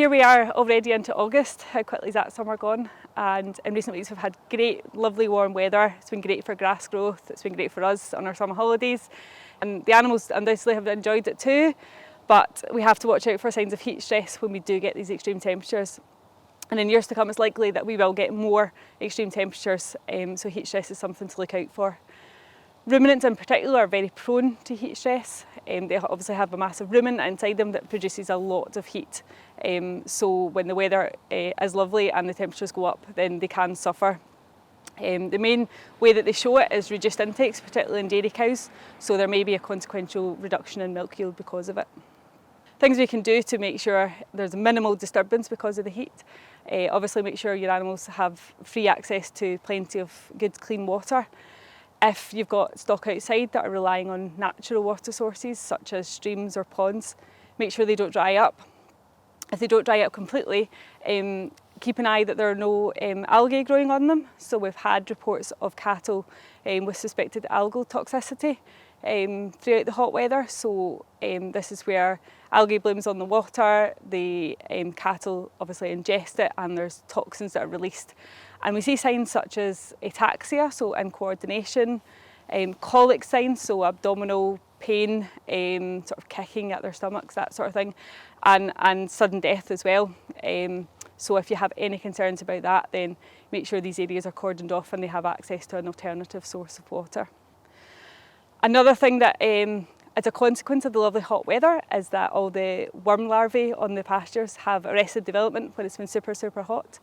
here we are already into August. How quickly is that summer gone? And in recent weeks we've had great, lovely warm weather. It's been great for grass growth. It's been great for us on our summer holidays. And the animals undoubtedly have enjoyed it too. But we have to watch out for signs of heat stress when we do get these extreme temperatures. And in years to come, it's likely that we will get more extreme temperatures, so heat stress is something to look out for. Ruminants in particular are very prone to heat stress. They obviously have a massive rumen inside them that produces a lot of heat. So when the weather is lovely and the temperatures go up, then they can suffer. The main way that they show it is reduced intakes, particularly in dairy cows, so there may be a consequential reduction in milk yield because of it. Things we can do to make sure there's minimal disturbance because of the heat. Obviously make sure your animals have free access to plenty of good clean water. If you've got stock outside that are relying on natural water sources such as streams or ponds, make sure they don't dry up. If they don't dry up completely, keep an eye that there are no algae growing on them. So we've had reports of cattle with suspected algal toxicity throughout the hot weather. So this is where algae blooms on the water, the cattle obviously ingest it and there's toxins that are released. And we see signs such as ataxia, so incoordination, colic signs, so abdominal pain, sort of kicking at their stomachs, that sort of thing, and sudden death as well. So if you have any concerns about that, then make sure these areas are cordoned off and they have access to an alternative source of water. Another thing that is a consequence of the lovely hot weather is that all the worm larvae on the pastures have arrested development when it's been super, super hot.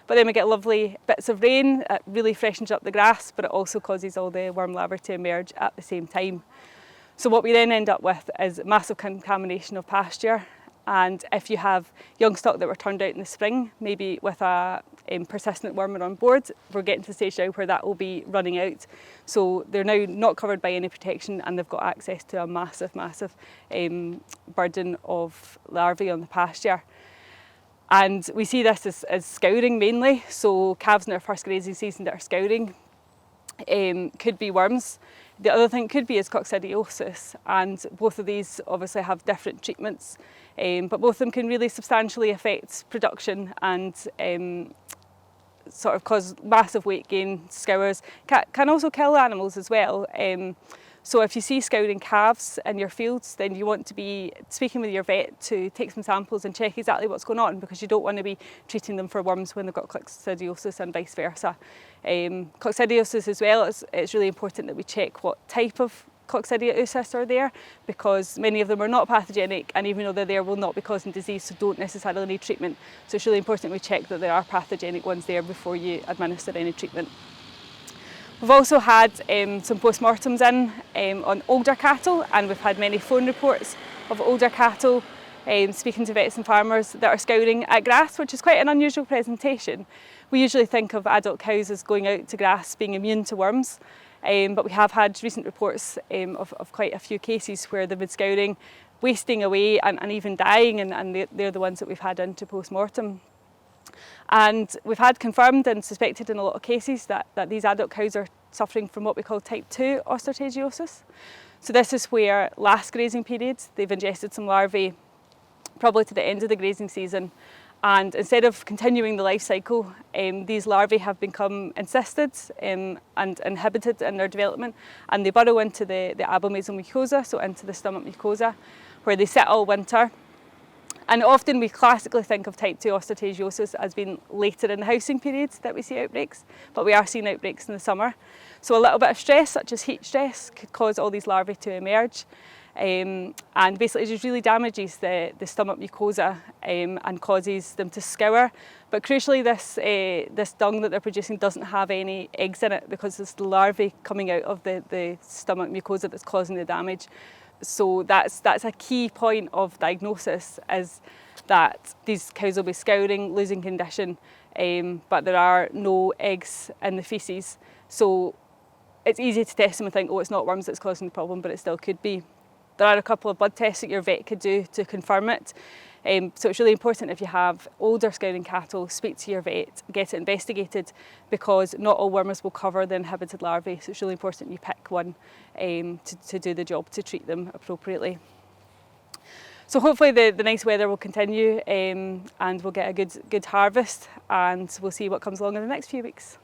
But then we get lovely bits of rain, it really freshens up the grass, but it also causes all the worm larvae to emerge at the same time. So what we then end up with is massive contamination of pasture. And if you have young stock that were turned out in the spring, maybe with a persistent wormer on board, we're getting to the stage now where that will be running out. So they're now not covered by any protection and they've got access to a massive, massive burden of larvae on the pasture. And we see this as scouring mainly, so calves in their first grazing season that are scouring could be worms. The other thing could be is coccidiosis, and both of these obviously have different treatments, but both of them can really substantially affect production and sort of cause massive weight gain. Scours can also kill animals as well. So if you see scouring calves in your fields, then you want to be speaking with your vet to take some samples and check exactly what's going on, because you don't want to be treating them for worms when they've got coccidiosis and vice versa. Coccidiosis as well, it's really important that we check what type of coccidiosis are there, because many of them are not pathogenic, and even though they're there will not be causing disease, so don't necessarily need treatment. So it's really important we check that there are pathogenic ones there before you administer any treatment. We've also had some post-mortems in on older cattle, and we've had many phone reports of older cattle speaking to vets and farmers that are scouring at grass, which is quite an unusual presentation. We usually think of adult cows as going out to grass being immune to worms, but we have had recent reports of quite a few cases where they've been scouring, wasting away and even dying, and they're the ones that we've had into post-mortem. And we've had confirmed and suspected in a lot of cases that these adult cows are suffering from what we call type 2 ostertagiosis. So this is where last grazing period they've ingested some larvae, probably to the end of the grazing season, and instead of continuing the life cycle, these larvae have become encysted and inhibited in their development, and they burrow into the abomasal mucosa, so into the stomach mucosa, where they sit all winter. And often we classically think of type 2 ostertagiosis as being later in the housing periods that we see outbreaks, but we are seeing outbreaks in the summer. So a little bit of stress, such as heat stress, could cause all these larvae to emerge. And basically it just really damages the stomach mucosa and causes them to scour. But crucially, this dung that they're producing doesn't have any eggs in it, because it's the larvae coming out of the stomach mucosa that's causing the damage. So that's a key point of diagnosis, is that these cows will be scouring, losing condition, but there are no eggs in the faeces. So it's easy to test them and think, oh, it's not worms that's causing the problem, but it still could be. There are a couple of blood tests that your vet could do to confirm it. So it's really important, if you have older scouring cattle, speak to your vet, get it investigated, because not all wormers will cover the inhibited larvae. So it's really important you pick one to do the job, to treat them appropriately. So hopefully the nice weather will continue and we'll get a good harvest, and we'll see what comes along in the next few weeks.